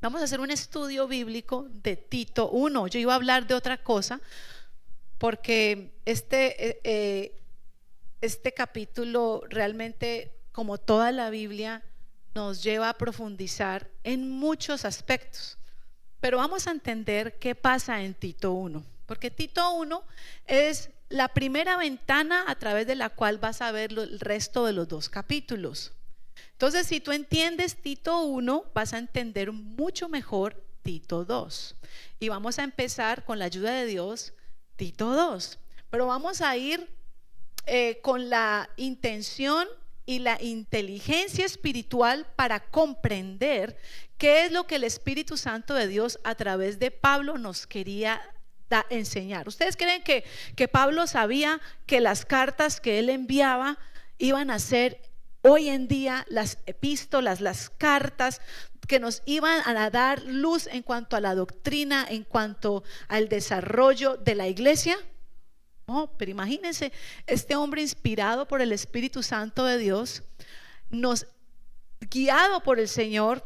Vamos a hacer un estudio bíblico de Tito 1. Yo iba a hablar de otra cosa porque este capítulo realmente, como toda la Biblia, nos lleva a profundizar en muchos aspectos. Pero vamos a entender qué pasa en Tito 1, porque Tito 1 es la primera ventana a través de la cual vas a ver el resto de los dos capítulos. Entonces, si tú entiendes Tito 1, vas a entender mucho mejor Tito 2. Y vamos a empezar, con la ayuda de Dios, Tito 2. Pero vamos a ir con la intención y la inteligencia espiritual para comprender qué es lo que el Espíritu Santo de Dios a través de Pablo nos quería enseñar. ¿Ustedes creen que Pablo sabía que las cartas que él enviaba iban a ser hoy en día las epístolas, las cartas que nos iban a dar luz en cuanto a la doctrina, en cuanto al desarrollo de la iglesia? No, pero imagínense, este hombre inspirado por el Espíritu Santo de Dios, guiado por el Señor,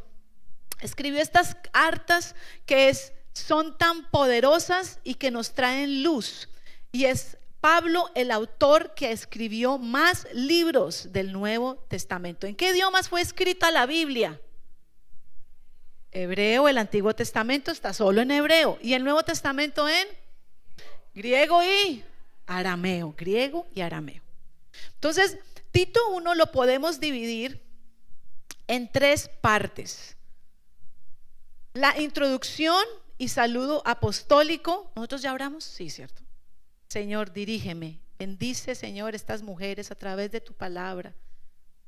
escribió estas cartas que son tan poderosas y que nos traen luz. Y es Pablo el autor que escribió más libros del Nuevo Testamento. ¿En qué idiomas fue escrita la Biblia? Hebreo. El Antiguo Testamento está solo en hebreo, y el Nuevo Testamento en griego y arameo. Griego y arameo. Entonces, Tito 1 lo podemos dividir en tres partes: la introducción y saludo apostólico. ¿Nosotros ya oramos? Sí, cierto. Señor, dirígeme, bendice, Señor, estas mujeres a través de tu palabra.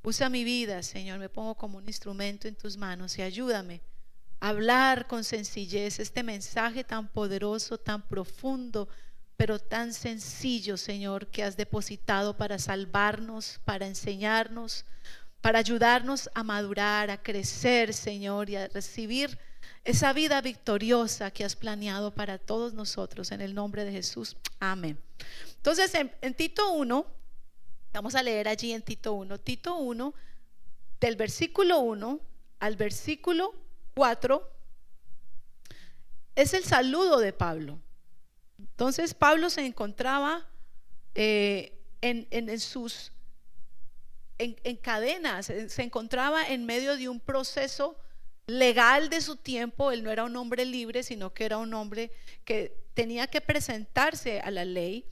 Usa mi vida, Señor, me pongo como un instrumento en tus manos y ayúdame a hablar con sencillez este mensaje tan poderoso, tan profundo, pero tan sencillo, Señor, que has depositado para salvarnos, para enseñarnos, para ayudarnos a madurar, a crecer, Señor, y a recibir esa vida victoriosa que has planeado para todos nosotros, en el nombre de Jesús, amén. Entonces, en Tito 1, vamos a leer allí en Tito 1, del versículo 1 al versículo 4, es el saludo de Pablo. Entonces, Pablo se encontraba en cadenas, se encontraba en medio de un proceso legal de su tiempo. Él no era un hombre libre, sino que era un hombre que tenía que presentarse a la ley.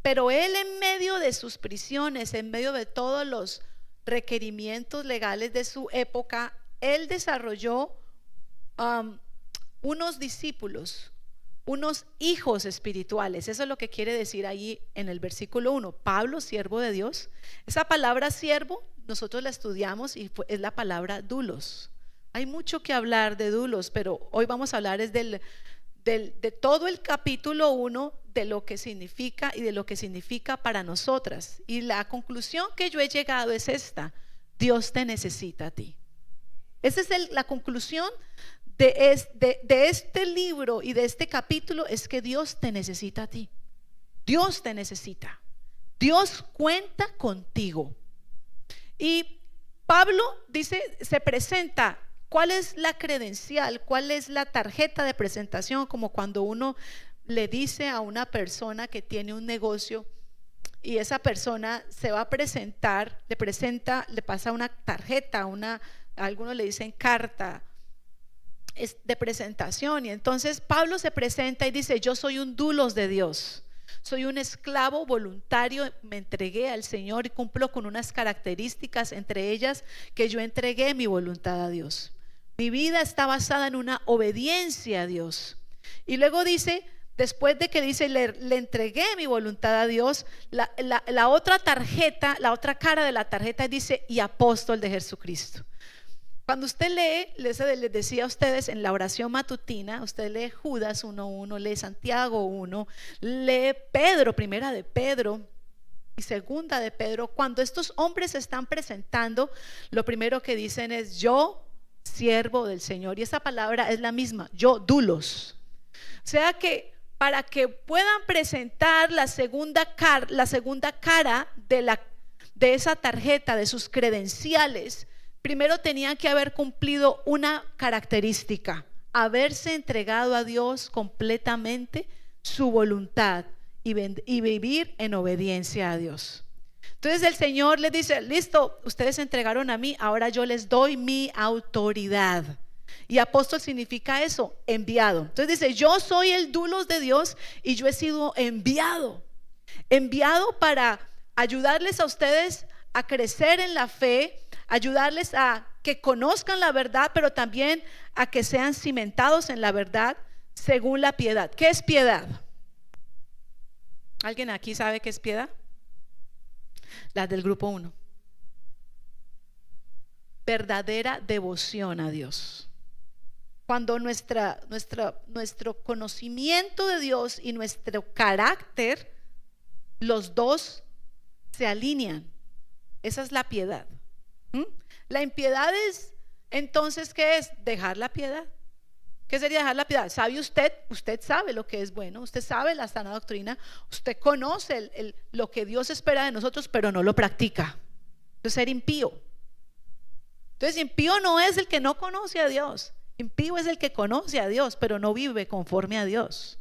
Pero él, en medio de sus prisiones, en medio de todos los requerimientos legales de su época, él desarrolló unos discípulos, unos hijos espirituales. Eso es lo que quiere decir ahí en el versículo 1. Pablo, siervo de Dios. Esa palabra siervo nosotros la estudiamos y es la palabra doulos. Hay mucho que hablar de doulos, pero hoy vamos a hablar de todo el capítulo 1, de lo que significa y de lo que significa para nosotras. Y la conclusión que yo he llegado es esta: Dios te necesita a ti. Esa es la conclusión de este libro y de este capítulo, es que Dios te necesita a ti. Dios te necesita. Dios cuenta contigo. Y Pablo dice, se presenta. ¿Cuál es la credencial? ¿Cuál es la tarjeta de presentación? Como cuando uno le dice a una persona que tiene un negocio y esa persona se va a presentar, le pasa una tarjeta, algunos le dicen carta de presentación. Y entonces Pablo se presenta y dice: yo soy un doulos de Dios, soy un esclavo voluntario, me entregué al Señor y cumplo con unas características, entre ellas que yo entregué mi voluntad a Dios. Mi vida está basada en una obediencia a Dios. Y luego dice, después de que dice le entregué mi voluntad a Dios, la otra tarjeta, la otra cara de la tarjeta dice: y apóstol de Jesucristo. Cuando usted lee, les decía a ustedes en la oración matutina, usted lee Judas 1:1, lee Santiago 1, lee Pedro, primera de Pedro y segunda de Pedro. Cuando estos hombres se están presentando, lo primero que dicen es: yo, siervo del Señor. Y esa palabra es la misma, yo, doulos. O sea que para que puedan presentar la segunda cara de esa tarjeta, de sus credenciales, Primero tenía que haber cumplido una característica: haberse entregado a Dios completamente su voluntad y vivir en obediencia a Dios. Entonces el Señor les dice: listo, ustedes se entregaron a mí, ahora yo les doy mi autoridad. Y apóstol significa eso, enviado. Entonces dice: yo soy el dulos de Dios y yo he sido enviado para ayudarles a ustedes a crecer en la fe, ayudarles a que conozcan la verdad, pero también a que sean cimentados en la verdad según la piedad. ¿Qué es piedad? ¿Alguien aquí sabe qué es piedad? Las del grupo 1. Verdadera devoción a Dios. Cuando nuestro conocimiento de Dios y nuestro carácter, los dos se alinean. Esa es la piedad. La impiedad es, entonces, ¿qué es? Dejar la piedad. ¿Qué sería dejar la piedad? ¿Sabe usted? Usted sabe lo que es bueno, usted sabe la sana doctrina, usted conoce lo que Dios espera de nosotros, pero no lo practica. Eso es ser impío. Entonces, impío no es el que no conoce a Dios. Impío es el que conoce a Dios, pero no vive conforme a Dios.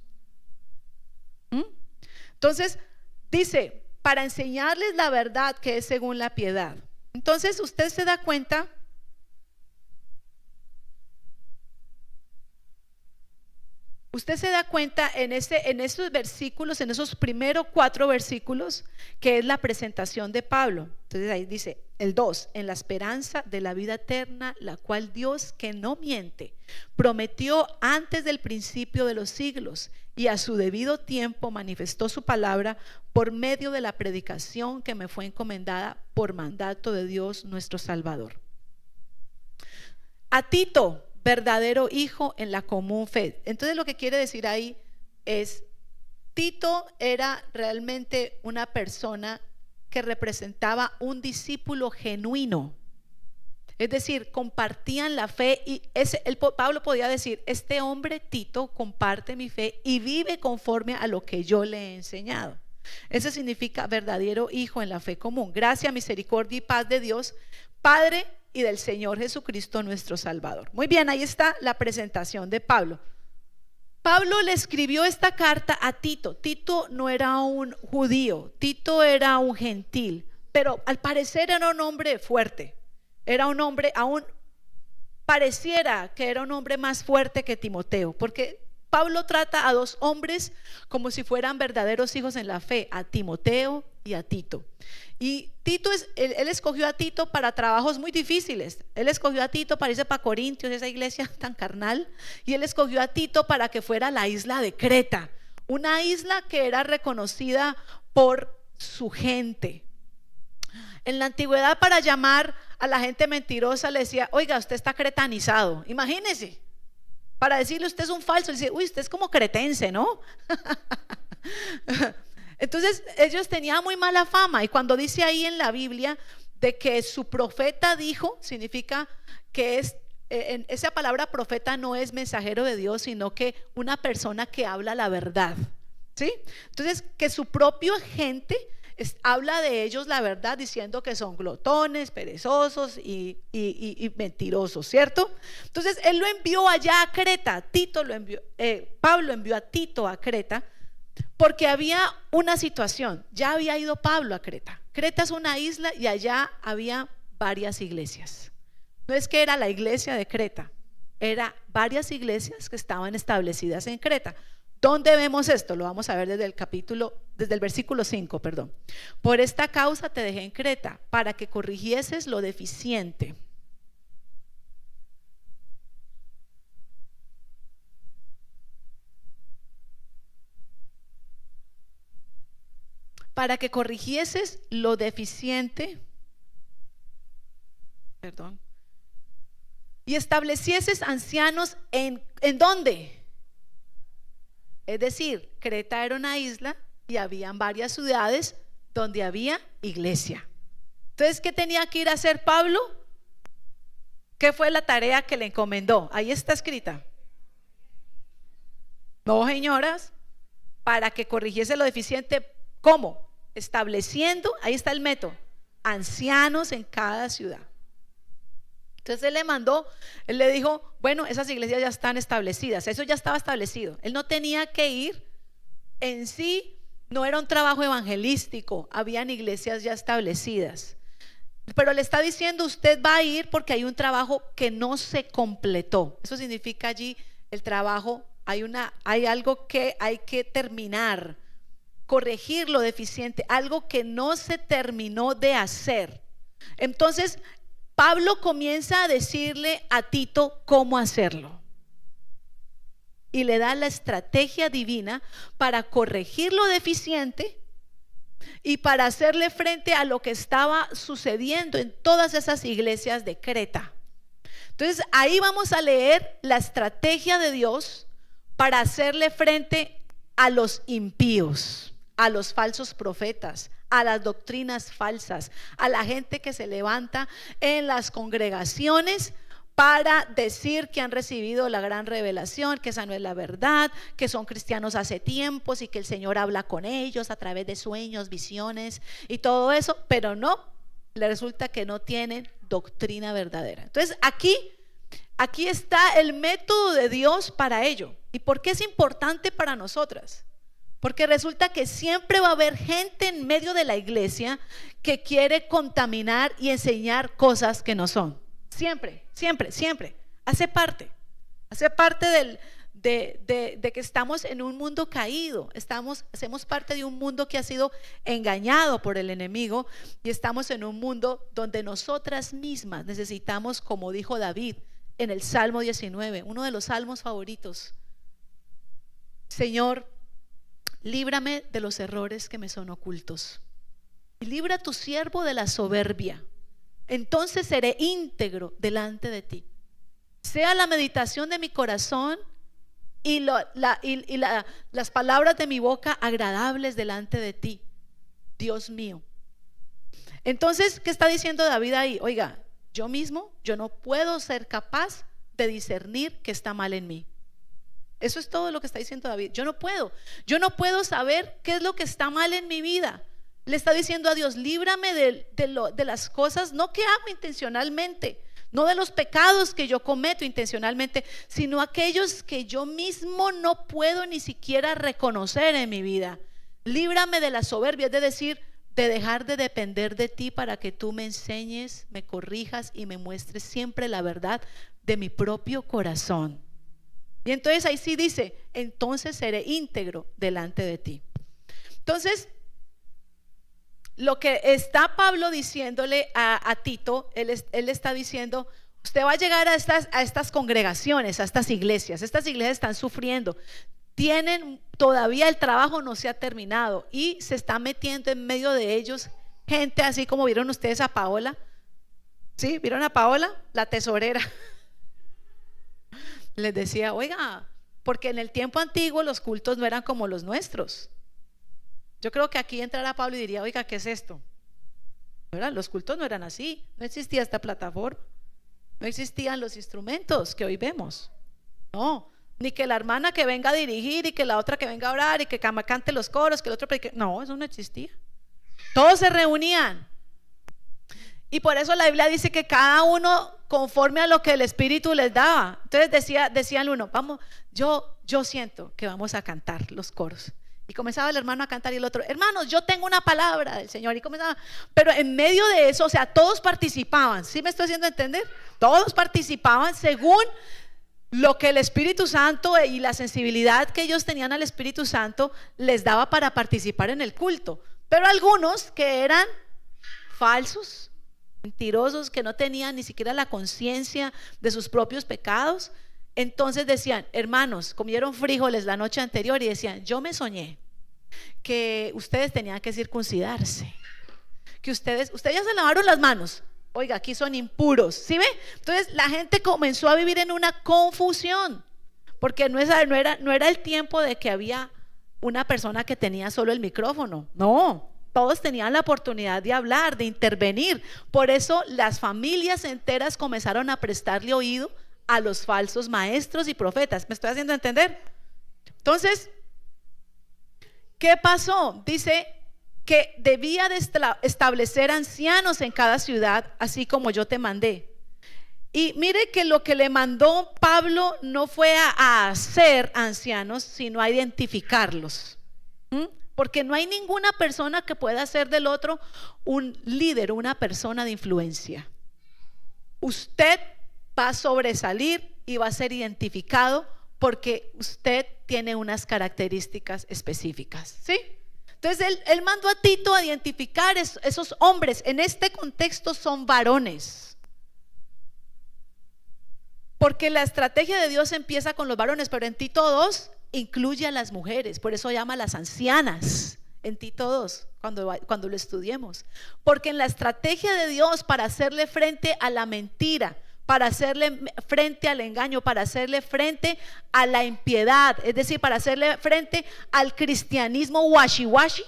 Entonces, dice, para enseñarles la verdad que es según la piedad. Entonces, usted se da cuenta en esos versículos, en esos primeros 4 versículos, que es la presentación de Pablo. Entonces ahí dice el 2: en la esperanza de la vida eterna, la cual Dios, que no miente, prometió antes del principio de los siglos, y a su debido tiempo manifestó su palabra por medio de la predicación que me fue encomendada por mandato de Dios nuestro Salvador. A Tito, verdadero hijo en la común fe. Entonces lo que quiere decir ahí es: Tito era realmente una persona que representaba un discípulo genuino. Es decir, compartían la fe, y Pablo podía decir: este hombre Tito comparte mi fe y vive conforme a lo que yo le he enseñado. Eso significa verdadero hijo en la fe común. Gracia, misericordia y paz de Dios Padre y del Señor Jesucristo nuestro Salvador. Muy bien, ahí está la presentación de Pablo. Pablo le escribió esta carta a Tito. Tito no era un judío, Tito era un gentil, pero al parecer era un hombre fuerte. Era un hombre, aún pareciera que era un hombre más fuerte que Timoteo, porque Pablo trata a 2 hombres como si fueran verdaderos hijos en la fe, a Timoteo y a Tito. Y Tito él escogió a Tito para trabajos muy difíciles. Él escogió a Tito para irse para Corintios, esa iglesia tan carnal, y él escogió a Tito para que fuera a la isla de Creta, una isla que era reconocida por su gente. En la antigüedad, para llamar a la gente mentirosa, le decía: oiga, usted está cretanizado. Imagínese, para decirle usted es un falso, le dice: uy, usted es como cretense, ¿no? Entonces ellos tenían muy mala fama, y cuando dice ahí en la Biblia de que su profeta dijo, significa que esa palabra profeta no es mensajero de Dios, sino que una persona que habla la verdad, ¿sí? Entonces, que su propia gente habla de ellos la verdad, diciendo que son glotones, perezosos y mentirosos, ¿cierto? Entonces él lo envió allá a Creta. Pablo envió a Tito a Creta porque había una situación. Ya había ido Pablo a Creta. Creta es una isla y allá había varias iglesias. No es que era la iglesia de Creta, era varias iglesias que estaban establecidas en Creta. ¿Dónde vemos esto? Lo vamos a ver desde el versículo 5, perdón. Por esta causa te dejé en Creta, para que corrigieses lo deficiente. Para que corrigieses lo deficiente, perdón, y establecieses ancianos ¿en dónde? Es decir, Creta era una isla y habían varias ciudades donde había iglesia. Entonces, ¿qué tenía que ir a hacer Pablo? ¿Qué fue la tarea que le encomendó? Ahí está escrita. No, señoras, para que corrigiese lo deficiente. ¿Cómo? Estableciendo, ahí está el método, ancianos en cada ciudad. Entonces él le mandó, él le dijo, bueno, esas iglesias ya están establecidas, eso ya estaba establecido. Él no tenía que ir en sí, no era un trabajo evangelístico, habían iglesias ya establecidas. Pero le está diciendo, usted va a ir porque hay un trabajo que no se completó. Eso significa allí el trabajo, hay algo que hay que terminar, corregir lo deficiente, algo que no se terminó de hacer. Entonces Pablo comienza a decirle a Tito cómo hacerlo y le da la estrategia divina para corregir lo deficiente y para hacerle frente a lo que estaba sucediendo en todas esas iglesias de Creta. Entonces ahí vamos a leer la estrategia de Dios para hacerle frente a los impíos, a los falsos profetas, a las doctrinas falsas, a la gente que se levanta en las congregaciones para decir que han recibido la gran revelación, que esa no es la verdad, que son cristianos hace tiempos y que el Señor habla con ellos a través de sueños, visiones y todo eso, pero no, le resulta que no tienen doctrina verdadera. Entonces aquí está el método de Dios para ello. ¿Y por qué es importante para nosotras? Porque resulta que siempre va a haber gente en medio de la iglesia que quiere contaminar y enseñar cosas que no son. Siempre, siempre, siempre. Hace parte de que estamos en un mundo caído. Hacemos parte de un mundo que ha sido engañado por el enemigo y estamos en un mundo donde nosotras mismas necesitamos, como dijo David en el Salmo 19, uno de los salmos favoritos: Señor, líbrame de los errores que me son ocultos y libra a tu siervo de la soberbia. Entonces seré íntegro delante de ti. Sea la meditación de mi corazón y las palabras de mi boca agradables delante de ti, Dios mío. Entonces, ¿qué está diciendo David ahí? Oiga, yo no puedo ser capaz de discernir qué está mal en mí. Eso es todo lo que está diciendo David. Yo no puedo saber qué es lo que está mal en mi vida. Le está diciendo a Dios, líbrame de las cosas, no que hago intencionalmente, no de los pecados que yo cometo intencionalmente, sino aquellos que yo mismo no puedo ni siquiera reconocer en mi vida. Líbrame de la soberbia, es decir, de dejar de depender de ti para que tú me enseñes, me corrijas y me muestres siempre la verdad de mi propio corazón. Y entonces ahí sí dice, entonces seré íntegro delante de ti. Entonces, lo que está Pablo diciéndole a Tito, él está diciendo, usted va a llegar a estas congregaciones, a estas iglesias están sufriendo, todavía el trabajo no se ha terminado y se está metiendo en medio de ellos gente así como vieron ustedes a Paola. ¿Sí? ¿Vieron a Paola? La tesorera. Les decía, oiga, porque en el tiempo antiguo los cultos no eran como los nuestros. Yo creo que aquí entrará Pablo y diría, oiga, ¿qué es esto? ¿Verdad? Los cultos no eran así, no existía esta plataforma, no existían los instrumentos que hoy vemos, no, ni que la hermana que venga a dirigir y que la otra que venga a orar y que cante los coros, que el otro predique. No, eso no existía. Todos se reunían y por eso la Biblia dice que cada uno conforme a lo que el Espíritu les daba. Entonces decía el uno, vamos, yo siento que vamos a cantar los coros. Y comenzaba el hermano a cantar y el otro, hermanos, yo tengo una palabra del Señor. Y comenzaba, pero en medio de eso, o sea, todos participaban. ¿Sí me estoy haciendo entender? Todos participaban según lo que el Espíritu Santo y la sensibilidad que ellos tenían al Espíritu Santo les daba para participar en el culto. Pero algunos que eran falsos, mentirosos, que no tenían ni siquiera la conciencia de sus propios pecados, entonces decían, hermanos, comieron frijoles la noche anterior y decían, yo me soñé que ustedes tenían que circuncidarse, que ustedes ya se lavaron las manos, oiga, aquí son impuros, ¿sí ve? Entonces la gente comenzó a vivir en una confusión, porque no era el tiempo de que había una persona que tenía solo el micrófono, no, todos tenían la oportunidad de hablar, de intervenir. Por eso las familias enteras comenzaron a prestarle oído a los falsos maestros y profetas. ¿Me estoy haciendo entender? Entonces, ¿qué pasó? Dice que debía de establecer ancianos en cada ciudad, así como yo te mandé. Y mire que lo que le mandó Pablo no fue a hacer ancianos, sino a identificarlos. Porque no hay ninguna persona que pueda hacer del otro un líder, una persona de influencia. Usted va a sobresalir y va a ser identificado porque usted tiene unas características específicas, ¿sí? Entonces él mandó a Tito a identificar esos hombres. En este contexto son varones, porque la estrategia de Dios empieza con los varones, pero en Tito 2 incluye a las mujeres. Por eso llama a las ancianas en Tito 2 cuando lo estudiemos, porque en la estrategia de Dios para hacerle frente a la mentira, para hacerle frente al engaño, para hacerle frente a la impiedad, es decir, para hacerle frente al cristianismo washi-washi,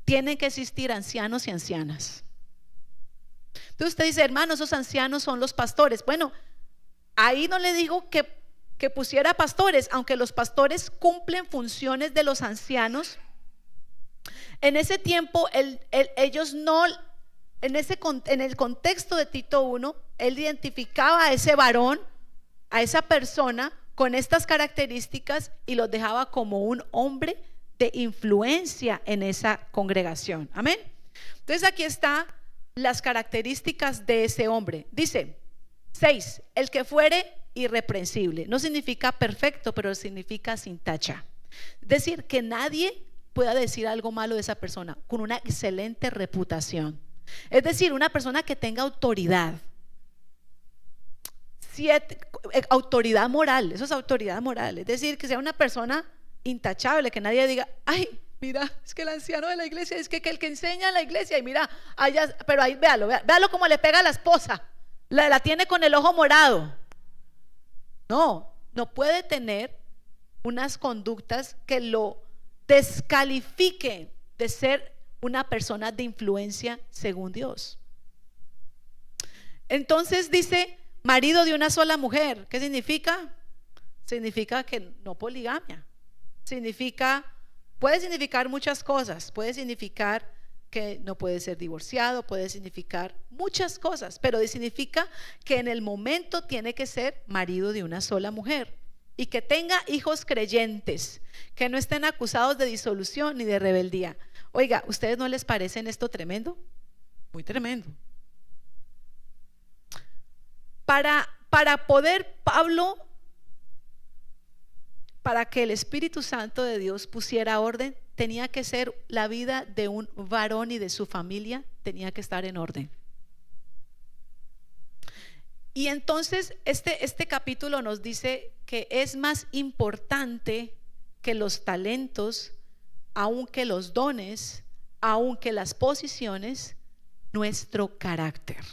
tienen que existir ancianos y ancianas. Entonces usted dice, hermano, esos ancianos son los pastores. Bueno, ahí no le digo que pusiera pastores, aunque los pastores cumplen funciones de los ancianos. En ese tiempo ellos no, en el contexto de Tito 1, él identificaba a ese varón, a esa persona con estas características y los dejaba como un hombre de influencia en esa congregación. Amén. Entonces aquí están las características de ese hombre. Dice 6, el que fuere irreprensible. No significa perfecto, pero significa sin tacha. Es decir, que nadie pueda decir algo malo de esa persona, con una excelente reputación. Es decir, una persona que tenga autoridad. 7, autoridad moral. Eso es autoridad moral. Es decir, que sea una persona intachable, que nadie diga, ay, mira, es que el anciano de la iglesia, es que el que enseña en la iglesia, y mira, allá, pero ahí véalo como le pega a la esposa, la tiene con el ojo morado. No puede tener unas conductas que lo descalifiquen de ser una persona de influencia según Dios. Entonces dice, marido de una sola mujer. ¿Qué significa? Significa que no poligamia. Puede significar muchas cosas. Puede significar que no puede ser divorciado, puede significar muchas cosas, pero significa que en el momento tiene que ser marido de una sola mujer y que tenga hijos creyentes, que no estén acusados de disolución ni de rebeldía. Oiga, ¿ustedes no les parecen esto tremendo? Muy tremendo. Para poder Pablo, para que el Espíritu Santo de Dios pusiera orden, tenía que ser la vida de un varón y de su familia, tenía que estar en orden. Y entonces este capítulo nos dice que es más importante que los talentos, aunque los dones, aunque las posiciones, nuestro carácter.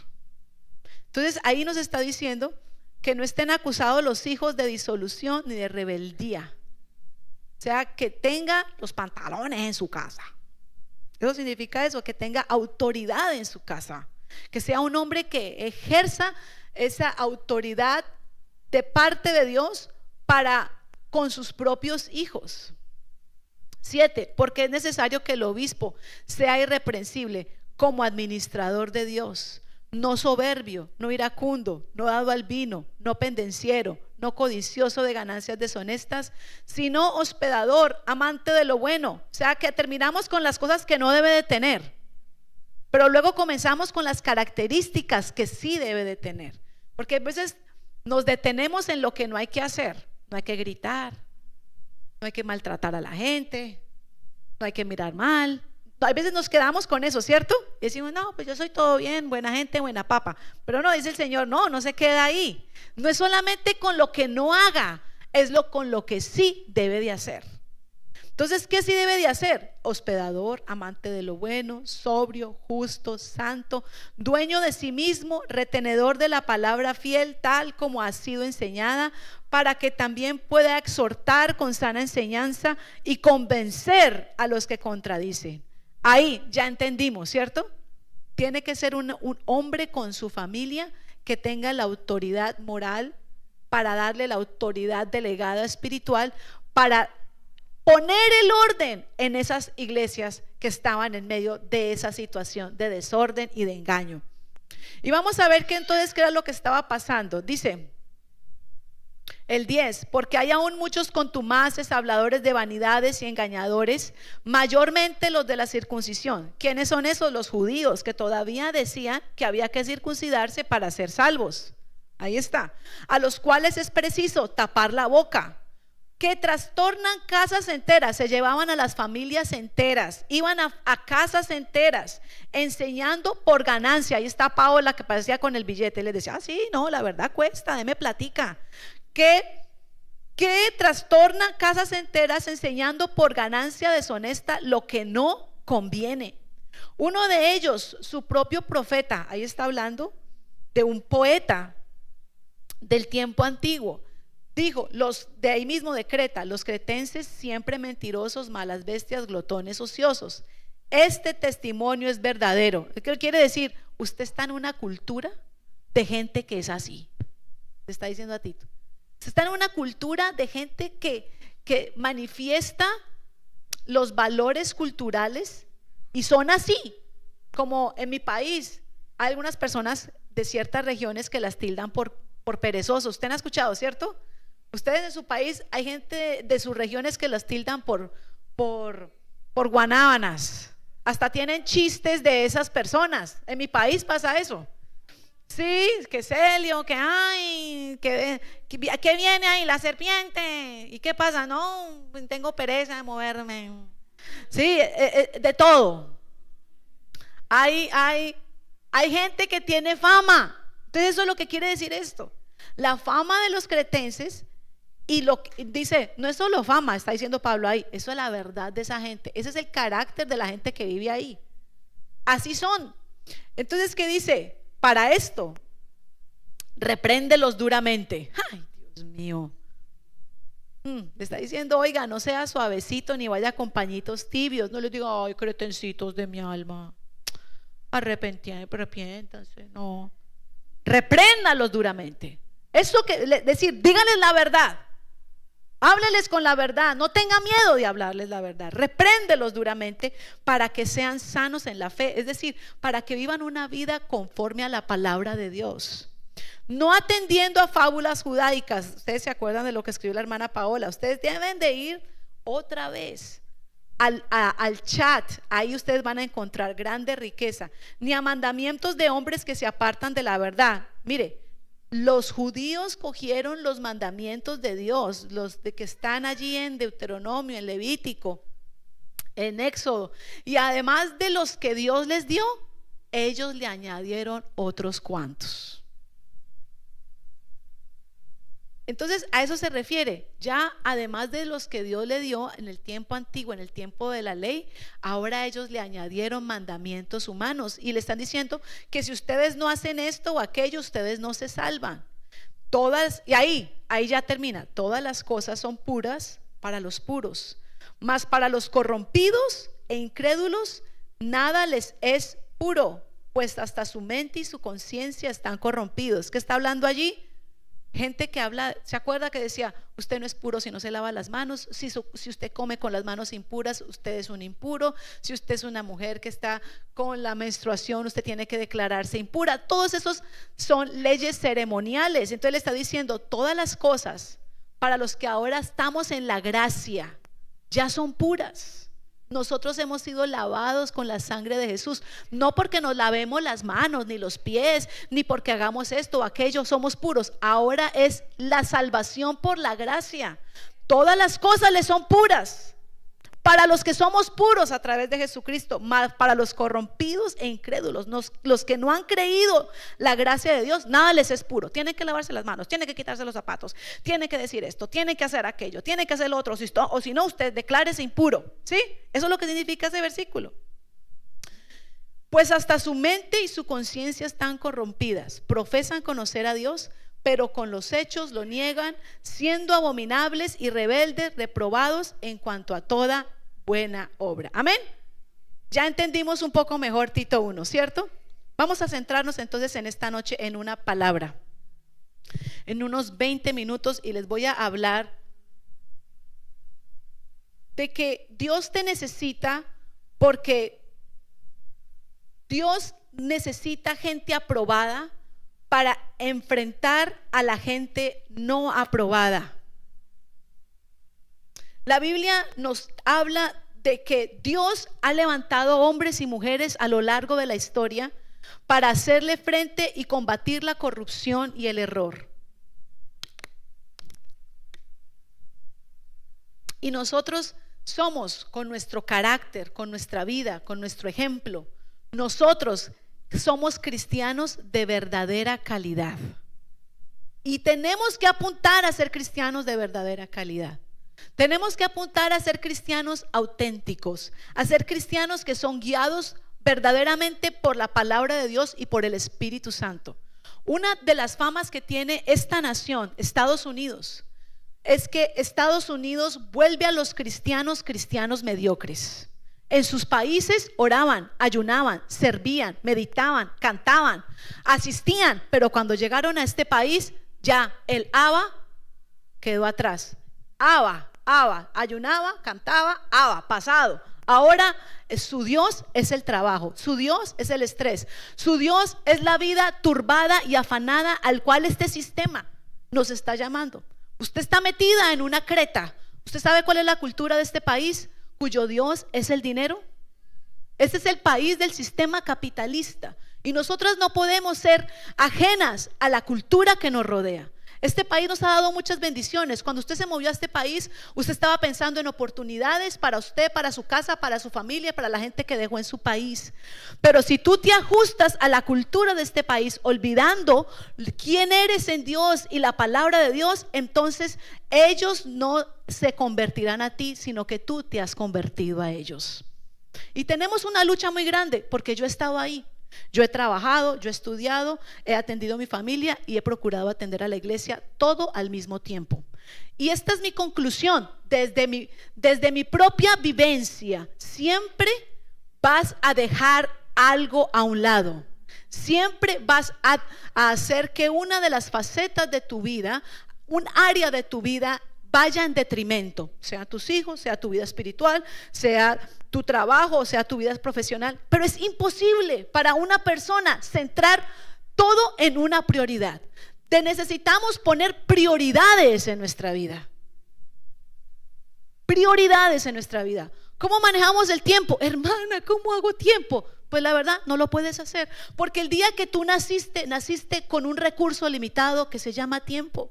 Entonces ahí nos está diciendo que no estén acusados los hijos de disolución ni de rebeldía. O sea, que tenga los pantalones en su casa. Eso significa eso, que tenga autoridad en su casa, que sea un hombre que ejerza esa autoridad de parte de Dios para con sus propios hijos. 7, porque es necesario que el obispo sea irreprensible como administrador de Dios, no soberbio, no iracundo, no dado al vino, no pendenciero, no codicioso de ganancias deshonestas, sino hospedador, amante de lo bueno. O sea, que terminamos con las cosas que no debe de tener, pero luego comenzamos con las características que sí debe de tener, porque a veces nos detenemos en lo que no hay que hacer. No hay que gritar, no hay que maltratar a la gente, no hay que mirar mal. A veces nos quedamos con eso, ¿cierto? Y decimos, no, pues yo soy todo bien, buena gente, buena papa. Pero no, dice el Señor, no se queda ahí. No es solamente con lo que no haga, es con lo que sí debe de hacer. Entonces, ¿qué sí debe de hacer? Hospedador, amante de lo bueno, sobrio, justo, santo, dueño de sí mismo, retenedor de la palabra fiel, tal como ha sido enseñada, para que también pueda exhortar con sana enseñanza y convencer a los que contradicen. Ahí ya entendimos, ¿cierto? Tiene que ser un hombre con su familia que tenga la autoridad moral para darle la autoridad delegada espiritual para poner el orden en esas iglesias que estaban en medio de esa situación de desorden y de engaño. Y vamos a ver qué era lo que estaba pasando. Dice el 10, porque hay aún muchos contumaces, habladores de vanidades y engañadores, mayormente los de la circuncisión. ¿Quiénes son esos? Los judíos, que todavía decían que había que circuncidarse para ser salvos. Ahí está. A los cuales es preciso tapar la boca, que trastornan casas enteras. Se llevaban a las familias enteras, iban a casas enteras enseñando por ganancia. Ahí está Paola, que parecía con el billete, les decía, sí, no, la verdad cuesta, deme platica. Que trastornan casas enteras enseñando por ganancia deshonesta lo que no conviene. Uno de ellos, su propio profeta, ahí está hablando de un poeta del tiempo antiguo, dijo, los de ahí mismo de Creta, los cretenses siempre mentirosos, malas bestias, glotones, ociosos. Este testimonio es verdadero. ¿Qué quiere decir? Usted está en una cultura de gente que es así. Le está diciendo a Tito. Usted está en una cultura de gente que manifiesta los valores culturales y son así. Como en mi país, hay algunas personas de ciertas regiones que las tildan por perezosos. Usted ha escuchado, ¿cierto? Ustedes en su país hay gente de sus regiones que las tildan por guanábanas. Hasta tienen chistes de esas personas. En mi país pasa eso. Sí, que Celio, que ay, que viene ahí la serpiente. ¿Y qué pasa? No, tengo pereza de moverme. Sí, de todo. Hay gente que tiene fama. Entonces eso es lo que quiere decir esto. La fama de los cretenses, y dice, no es solo fama, está diciendo Pablo ahí, eso es la verdad de esa gente. Ese es el carácter de la gente que vive ahí. Así son. Entonces, ¿qué dice? Para esto, repréndelos duramente. Ay, Dios mío. Le está diciendo, oiga, no sea suavecito ni vaya con pañitos tibios. No les diga, ay, cretencitos de mi alma, arrepiéntanse. No, repréndalos duramente. Eso que decir, díganles la verdad, hábleles con la verdad, no tenga miedo de hablarles la verdad, repréndelos duramente para que sean sanos en la fe, es decir, para que vivan una vida conforme a la palabra de Dios, no atendiendo a fábulas judaicas. Ustedes se acuerdan de lo que escribió la hermana Paola. Ustedes deben de ir otra vez al chat, ahí ustedes van a encontrar grande riqueza, ni a mandamientos de hombres que se apartan de la verdad. Mire, los judíos cogieron los mandamientos de Dios, los de que están allí en Deuteronomio, en Levítico, en Éxodo, y además de los que Dios les dio, ellos le añadieron otros cuantos. Entonces a eso se refiere. Ya además de los que Dios le dio en el tiempo antiguo, en el tiempo de la ley, ahora ellos le añadieron mandamientos humanos y le están diciendo que si ustedes no hacen esto o aquello, ustedes no se salvan. Todas, y ahí ya termina, todas las cosas son puras para los puros, mas para los corrompidos e incrédulos nada les es puro, pues hasta su mente y su conciencia están corrompidos. ¿Qué está hablando allí? Gente que habla, ¿se acuerda que decía, usted no es puro si no se lava las manos? Si usted come con las manos impuras, usted es un impuro. Si usted es una mujer que está con la menstruación, usted tiene que declararse impura. Todos esos son leyes ceremoniales. Entonces le está diciendo, todas las cosas para los que ahora estamos en la gracia ya son puras. Nosotros hemos sido lavados con la sangre de Jesús, no porque nos lavemos las manos ni los pies, ni porque hagamos esto o aquello, somos puros. Ahora es la salvación por la gracia. Todas las cosas le son puras para los que somos puros a través de Jesucristo, mas para los corrompidos e incrédulos, los que no han creído la gracia de Dios, nada les es puro. Tienen que lavarse las manos, tienen que quitarse los zapatos, tienen que decir esto, tienen que hacer aquello, tienen que hacer lo otro, o si no, usted declárese impuro. ¿Sí? Eso es lo que significa ese versículo. Pues hasta su mente y su conciencia están corrompidas, profesan conocer a Dios, pero con los hechos lo niegan, siendo abominables y rebeldes, reprobados en cuanto a toda buena obra. Amén. Ya entendimos un poco mejor Tito 1, ¿cierto? Vamos a centrarnos entonces en esta noche en una palabra, en unos 20 minutos, y les voy a hablar de que Dios te necesita, porque Dios necesita gente aprobada para enfrentar a la gente no aprobada. La Biblia nos habla de que Dios ha levantado hombres y mujeres a lo largo de la historia para hacerle frente y combatir la corrupción y el error. Y nosotros somos, con nuestro carácter, con nuestra vida, con nuestro ejemplo, nosotros somos cristianos de verdadera calidad. Y tenemos que apuntar a ser cristianos de verdadera calidad. Tenemos que apuntar a ser cristianos auténticos, a ser cristianos que son guiados verdaderamente por la palabra de Dios y por el Espíritu Santo. Una de las famas que tiene esta nación, Estados Unidos, es que Estados Unidos vuelve a los cristianos mediocres. En sus países oraban, ayunaban, servían, meditaban, cantaban, asistían, pero cuando llegaron a este país, ya el Abba quedó atrás. Abba, ayunaba, cantaba, Abba, pasado. Ahora su Dios es el trabajo, su Dios es el estrés, su Dios es la vida turbada y afanada al cual este sistema nos está llamando. Usted está metida en una creta. ¿Usted sabe cuál es la cultura de este país? Cuyo Dios es el dinero. Este es el país del sistema capitalista y nosotras no podemos ser ajenas a la cultura que nos rodea. Este país nos ha dado muchas bendiciones. Cuando usted se movió a este país, usted estaba pensando en oportunidades para usted, para su casa, para su familia, para la gente que dejó en su país. Pero si tú te ajustas a la cultura de este país, olvidando quién eres en Dios y la palabra de Dios, entonces ellos no se convertirán a ti, sino que tú te has convertido a ellos. Y tenemos una lucha muy grande, porque yo he estado ahí. Yo he trabajado, yo he estudiado, he atendido a mi familia y he procurado atender a la iglesia, todo al mismo tiempo. Y esta es mi conclusión, desde mi propia vivencia. Siempre vas a dejar algo a un lado. Siempre vas a hacer que una de las facetas de tu vida, un área de tu vida, vaya en detrimento, sea tus hijos, sea tu vida espiritual, sea tu trabajo, o sea tu vida profesional. Pero es imposible para una persona centrar todo en una prioridad. Necesitamos poner prioridades en nuestra vida. Prioridades en nuestra vida. ¿Cómo manejamos el tiempo? Hermana, ¿cómo hago tiempo? Pues la verdad no lo puedes hacer, porque el día que tú naciste con un recurso limitado que se llama tiempo.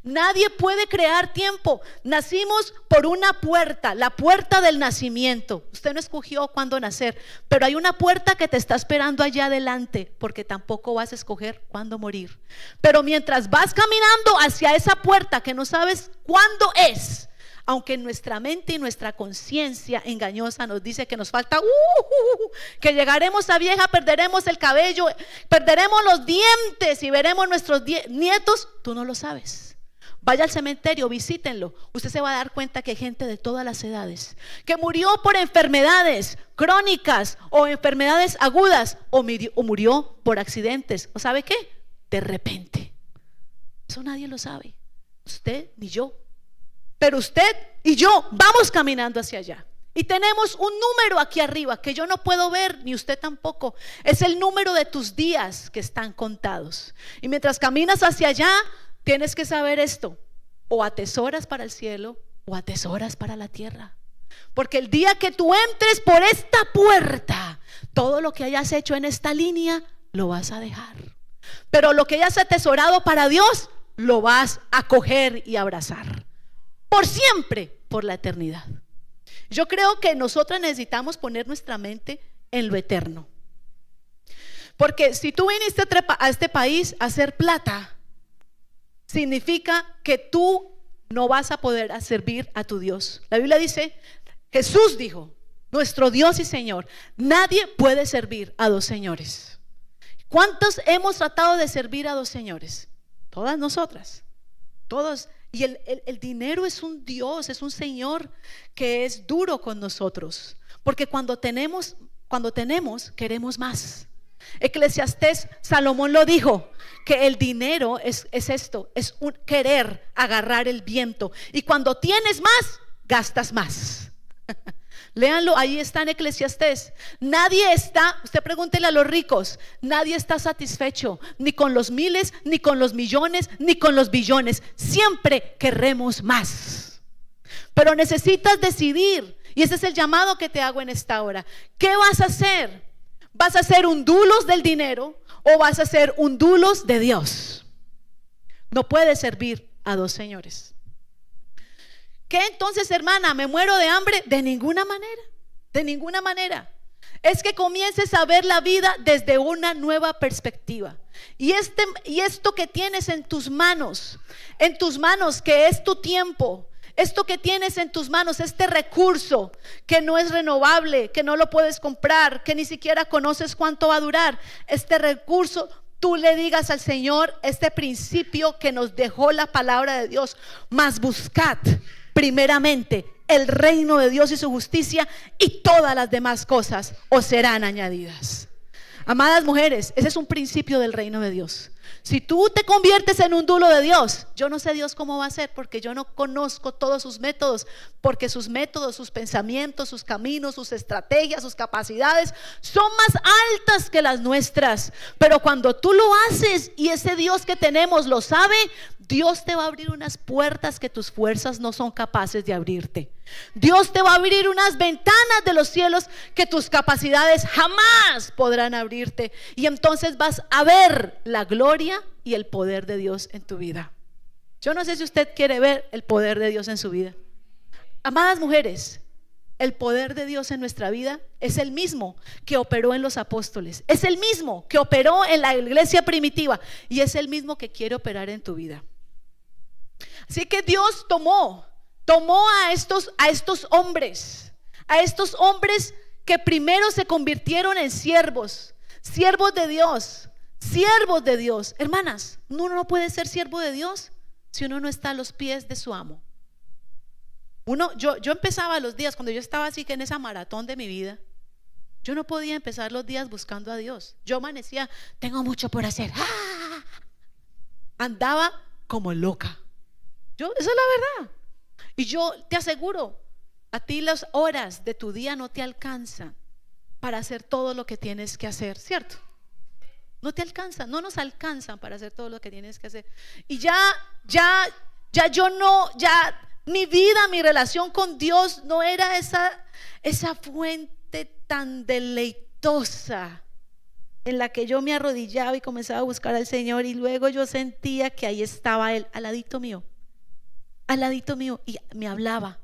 Nadie puede crear tiempo. Nacimos por una puerta, la puerta del nacimiento. Usted no escogió cuándo nacer, pero hay una puerta que te está esperando allá adelante, porque tampoco vas a escoger cuándo morir. Pero mientras vas caminando hacia esa puerta que no sabes cuándo es, aunque nuestra mente y nuestra conciencia engañosa nos dice que nos falta, que llegaremos a vieja, perderemos el cabello, perderemos los dientes y veremos nuestros nietos, tú no lo sabes. Vaya al cementerio, visítenlo. Usted se va a dar cuenta que hay gente de todas las edades que murió por enfermedades crónicas o enfermedades agudas, o murió por accidentes. ¿O sabe qué? De repente. Eso nadie lo sabe, usted ni yo. Pero usted y yo vamos caminando hacia allá. Y tenemos un número aquí arriba que yo no puedo ver, ni usted tampoco. Es el número de tus días que están contados. Y mientras caminas hacia allá, tienes que saber esto: o atesoras para el cielo o atesoras para la tierra. Porque el día que tú entres por esta puerta, todo lo que hayas hecho en esta línea lo vas a dejar. Pero lo que hayas atesorado para Dios lo vas a coger y abrazar por siempre, por la eternidad. Yo creo que nosotras necesitamos poner nuestra mente en lo eterno. Porque si tú viniste a este país a hacer plata, significa que tú no vas a poder servir a tu Dios. La Biblia dice, Jesús dijo, nuestro Dios y Señor, nadie puede servir a dos señores. ¿Cuántos hemos tratado de servir a dos señores? Todas nosotras, todos. Y el dinero es un Dios, es un Señor que es duro con nosotros, porque cuando tenemos queremos más. Eclesiastés, Salomón lo dijo, que el dinero es esto, es un querer agarrar el viento, y cuando tienes más, gastas más. Léanlo, ahí está en Eclesiastés. Nadie está, usted pregúntele a los ricos, nadie está satisfecho, ni con los miles, ni con los millones, ni con los billones. Siempre querremos más. Pero necesitas decidir, y ese es el llamado que te hago en esta hora. ¿Qué vas a hacer? ¿Vas a ser un dulos del dinero o vas a ser un dulos de Dios? No puedes servir a dos señores. ¿Qué entonces, hermana? ¿Me muero de hambre? De ninguna manera, de ninguna manera. Es que comiences a ver la vida desde una nueva perspectiva. Y esto que tienes en tus manos que es tu tiempo, esto que tienes en tus manos, este recurso que no es renovable, que no lo puedes comprar, que ni siquiera conoces cuánto va a durar, este recurso, tú le digas al Señor este principio que nos dejó la palabra de Dios: mas buscad primeramente el reino de Dios y su justicia, y todas las demás cosas os serán añadidas. Amadas mujeres, ese es un principio del reino de Dios. Si tú te conviertes en un dulo de Dios, yo no sé Dios cómo va a ser, porque yo no conozco todos sus métodos, porque sus métodos, sus pensamientos, sus caminos, sus estrategias, sus capacidades son más altas que las nuestras. Pero cuando tú lo haces y ese Dios que tenemos lo sabe, Dios te va a abrir unas puertas que tus fuerzas no son capaces de abrirte. Dios te va a abrir unas ventanas de los cielos que tus capacidades jamás podrán abrirte. Y entonces vas a ver la gloria y el poder de Dios en tu vida. Yo no sé si usted quiere ver el poder de Dios en su vida. Amadas mujeres, el poder de Dios en nuestra vida es el mismo que operó en los apóstoles, es el mismo que operó en la iglesia primitiva, y es el mismo que quiere operar en tu vida. Así que Dios tomó a estos hombres que primero se convirtieron en siervos de Dios, siervos de Dios. Hermanas, uno no puede ser siervo de Dios si uno no está a los pies de su amo. Yo empezaba los días, cuando yo estaba así que en esa maratón de mi vida, yo no podía empezar los días buscando a Dios. Yo amanecía, tengo mucho por hacer. ¡Ah! Andaba como loca. Esa es la verdad. Y yo te aseguro, a ti las horas de tu día no te alcanzan para hacer todo lo que tienes que hacer, ¿cierto? No te alcanzan, no nos alcanzan para hacer todo lo que tienes que hacer. Y ya mi vida, mi relación con Dios no era esa fuente tan deleitosa en la que yo me arrodillaba y comenzaba a buscar al Señor, y luego yo sentía que ahí estaba Él al ladito mío, y me hablaba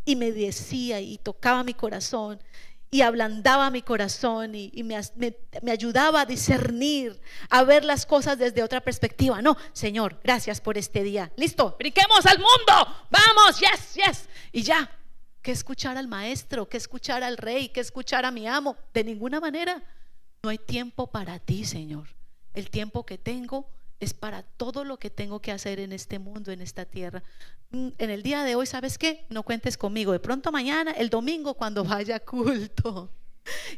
y me decía y tocaba mi corazón y ablandaba mi corazón y me ayudaba a discernir, a ver las cosas desde otra perspectiva. No, Señor, gracias por este día. Listo, brinquemos al mundo, vamos, yes. Y ya, ¿qué escuchar al maestro? ¿Qué escuchar al rey? ¿Qué escuchar a mi amo? De ninguna manera. No hay tiempo para ti, Señor. El tiempo que tengo es para todo lo que tengo que hacer en este mundo, en esta tierra. En el día de hoy, ¿sabes qué? No cuentes conmigo. De pronto mañana, el domingo, cuando vaya a culto.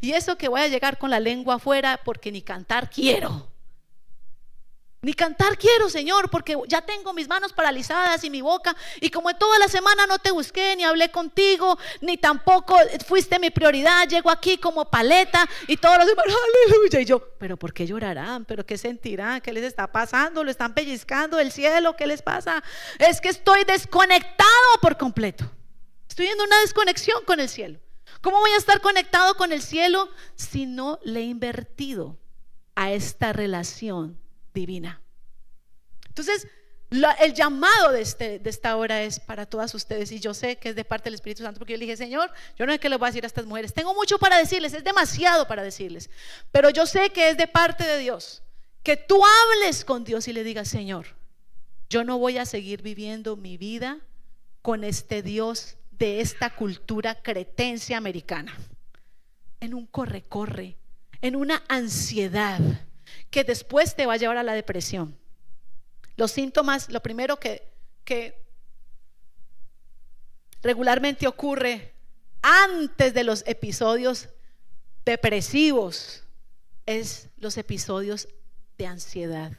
Y eso que voy a llegar con la lengua afuera, porque ni cantar quiero. Ni cantar quiero, Señor, porque ya tengo mis manos paralizadas y mi boca, y como toda la semana no te busqué, ni hablé contigo, ni tampoco fuiste mi prioridad, llego aquí como paleta y todos los demás, aleluya, y yo, pero ¿por qué llorarán? ¿Pero qué sentirán? ¿Qué les está pasando? ¿Lo están pellizcando del cielo? ¿Qué les pasa? Es que estoy desconectado por completo, estoy en una desconexión con el cielo. ¿Cómo voy a estar conectado con el cielo si no le he invertido a esta relación divina? Entonces el llamado de esta hora es para todas ustedes, y yo sé que es de parte del Espíritu Santo, porque yo le dije, Señor, yo no sé qué les voy a decir a estas mujeres, tengo mucho para decirles, es demasiado para decirles, pero yo sé que es de parte de Dios, que tú hables con Dios y le digas, Señor, yo no voy a seguir viviendo mi vida con este Dios de esta cultura cretense americana, en un corre, en una ansiedad que después te va a llevar a la depresión. Los síntomas, lo primero que regularmente ocurre antes de los episodios depresivos es los episodios de ansiedad.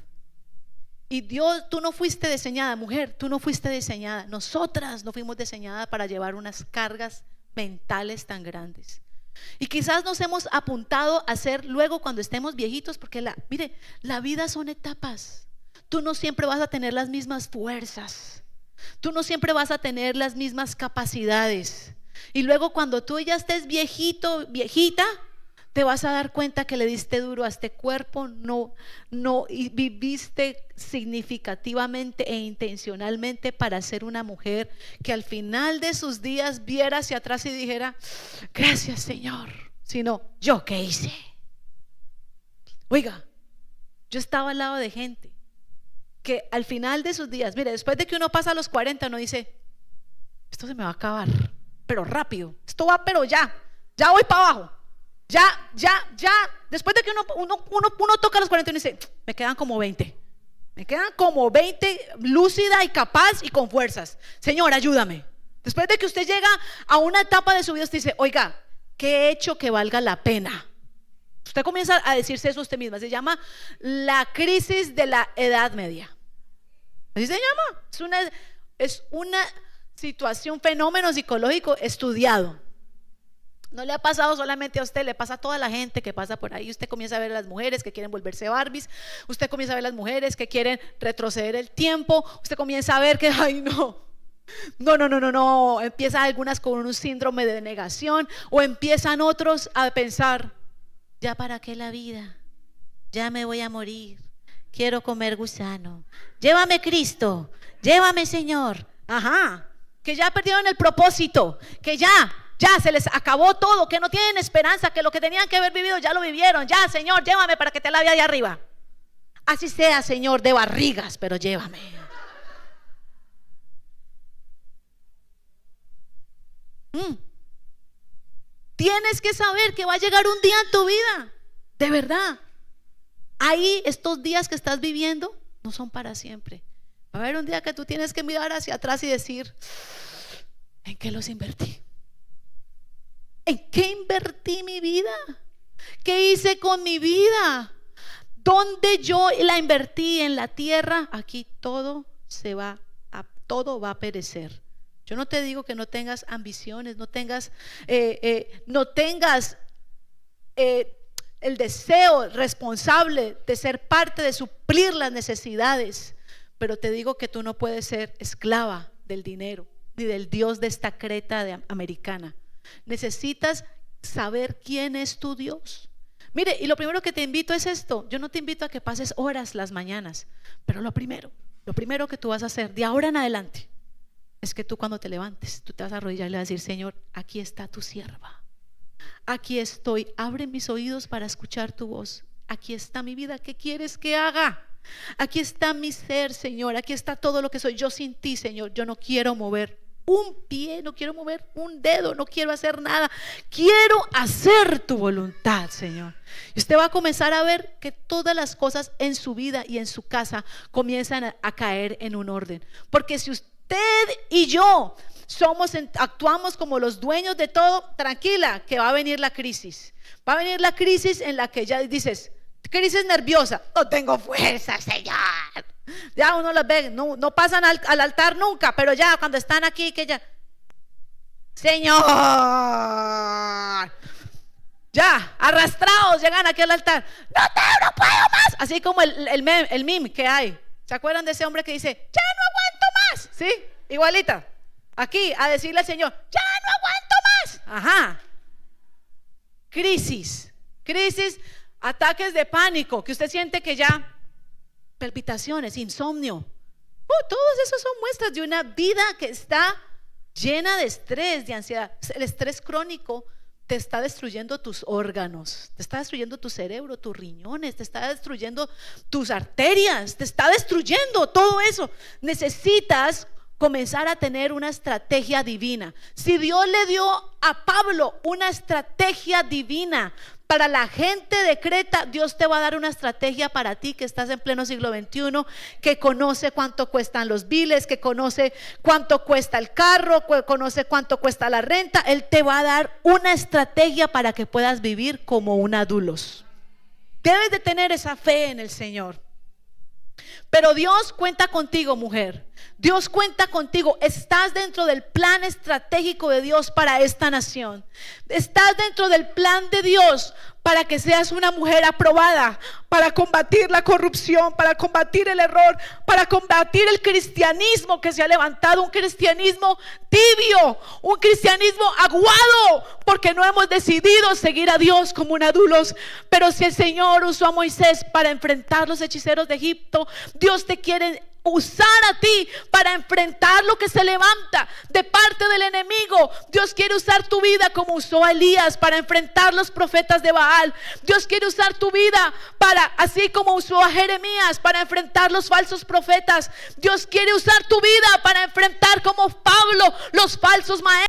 Y Dios, tú no fuiste diseñada, mujer, tú no fuiste diseñada, nosotras no fuimos diseñadas para llevar unas cargas mentales tan grandes. Y quizás nos hemos apuntado a hacer luego cuando estemos viejitos, porque mire, la vida son etapas. Tú no siempre vas a tener las mismas fuerzas, tú no siempre vas a tener las mismas capacidades. Y luego cuando tú ya estés viejito, viejita, te vas a dar cuenta que le diste duro a este cuerpo, y viviste significativamente e intencionalmente para ser una mujer que al final de sus días viera hacia atrás y dijera: gracias, Señor. Sino, ¿yo qué hice? Oiga, yo estaba al lado de gente que al final de sus días, mire, después de que uno pasa a los 40, uno dice: esto se me va a acabar, pero rápido, esto va, pero ya voy para abajo. Ya, después de que uno toca los 40 y dice: me quedan como 20 lúcida y capaz y con fuerzas. Señor, ayúdame. Después de que usted llega a una etapa de su vida, usted dice: oiga, ¿qué he hecho que valga la pena? Usted comienza a decirse eso a usted misma. Se llama la crisis de la edad media. Así se llama. Es una situación, fenómeno psicológico estudiado. No le ha pasado solamente a usted, le pasa a toda la gente que pasa por ahí. Usted comienza a ver a las mujeres que quieren volverse Barbies, usted comienza a ver a las mujeres que quieren retroceder el tiempo, usted comienza a ver que, ay, no, empiezan algunas con un síndrome de negación, o empiezan otros a pensar: ya para qué la vida, ya me voy a morir, quiero comer gusano, llévame Cristo, llévame Señor. Ajá, que ya perdieron el propósito, que ya se les acabó todo, que no tienen esperanza, que lo que tenían que haber vivido ya lo vivieron. Ya, Señor, llévame para que te la vea de arriba. Así sea, Señor, de barrigas, pero llévame. Tienes que saber que va a llegar un día en tu vida, de verdad. Ahí, estos días que estás viviendo no son para siempre. Va a haber un día que tú tienes que mirar hacia atrás y decir: ¿en qué los invertí? ¿En qué invertí mi vida? ¿Qué hice con mi vida? ¿Dónde yo la invertí? En la tierra. Aquí todo va a perecer. Yo no te digo que no tengas ambiciones, no tengas el deseo responsable de ser parte de suplir las necesidades, pero te digo que tú no puedes ser esclava del dinero ni del Dios de esta Creta americana. Necesitas saber quién es tu Dios. Mire, y lo primero que te invito es esto. Yo no te invito a que pases horas las mañanas, pero lo primero que tú vas a hacer de ahora en adelante es que tú, cuando te levantes, tú te vas a arrodillar y le vas a decir: Señor, aquí está tu sierva, aquí estoy, abre mis oídos para escuchar tu voz. Aquí está mi vida, ¿qué quieres que haga? Aquí está mi ser, Señor, aquí está todo lo que soy. Yo sin ti, Señor, yo no quiero mover un pie, no quiero mover un dedo, no quiero hacer nada, quiero hacer tu voluntad, Señor. Y usted va a comenzar a ver que todas las cosas en su vida y en su casa comienzan a caer en un orden. Porque si usted y yo actuamos como los dueños de todo, tranquila, que va a venir la crisis. Va a venir la crisis en la que ya dices: crisis nerviosa, no tengo fuerza, Señor. Ya uno los ve, no pasan al altar nunca, pero ya cuando están aquí, que ya: Señor, ya arrastrados llegan aquí al altar. No puedo más. Así como el meme que hay. ¿Se acuerdan de ese hombre que dice: ya no aguanto más? Sí, igualita. Aquí a decirle al Señor: ya no aguanto más. Ajá. Crisis, ataques de pánico, que usted siente que ya, palpitaciones, insomnio. Todos esos son muestras de una vida que está llena de estrés, de ansiedad. El estrés crónico te está destruyendo tus órganos, te está destruyendo tu cerebro, tus riñones, te está destruyendo tus arterias, te está destruyendo todo eso. Necesitas comenzar a tener una estrategia divina. Si Dios le dio a Pablo una estrategia divina para la gente de Creta, Dios te va a dar una estrategia para ti que estás en pleno siglo XXI, que conoce cuánto cuestan los biles, que conoce cuánto cuesta el carro, que conoce cuánto cuesta la renta. Él te va a dar una estrategia para que puedas vivir como un adulos. Debes de tener esa fe en el Señor. Pero Dios cuenta contigo, mujer. Dios cuenta contigo. Estás dentro del plan estratégico de Dios para esta nación. Estás dentro del plan de Dios para que seas una mujer aprobada, para combatir la corrupción, para combatir el error, para combatir el cristianismo que se ha levantado, un cristianismo tibio, un cristianismo aguado, porque no hemos decidido seguir a Dios como un adulos. Pero si el Señor usó a Moisés para enfrentar los hechiceros de Egipto, Dios te quiere usar a ti para enfrentar lo que se levanta de parte del enemigo. Dios quiere usar tu vida como usó a Elías para enfrentar los profetas de Baal. Dios quiere usar tu vida para, así como usó a Jeremías para enfrentar los falsos profetas. Dios quiere usar tu vida para enfrentar como Pablo los falsos maestros.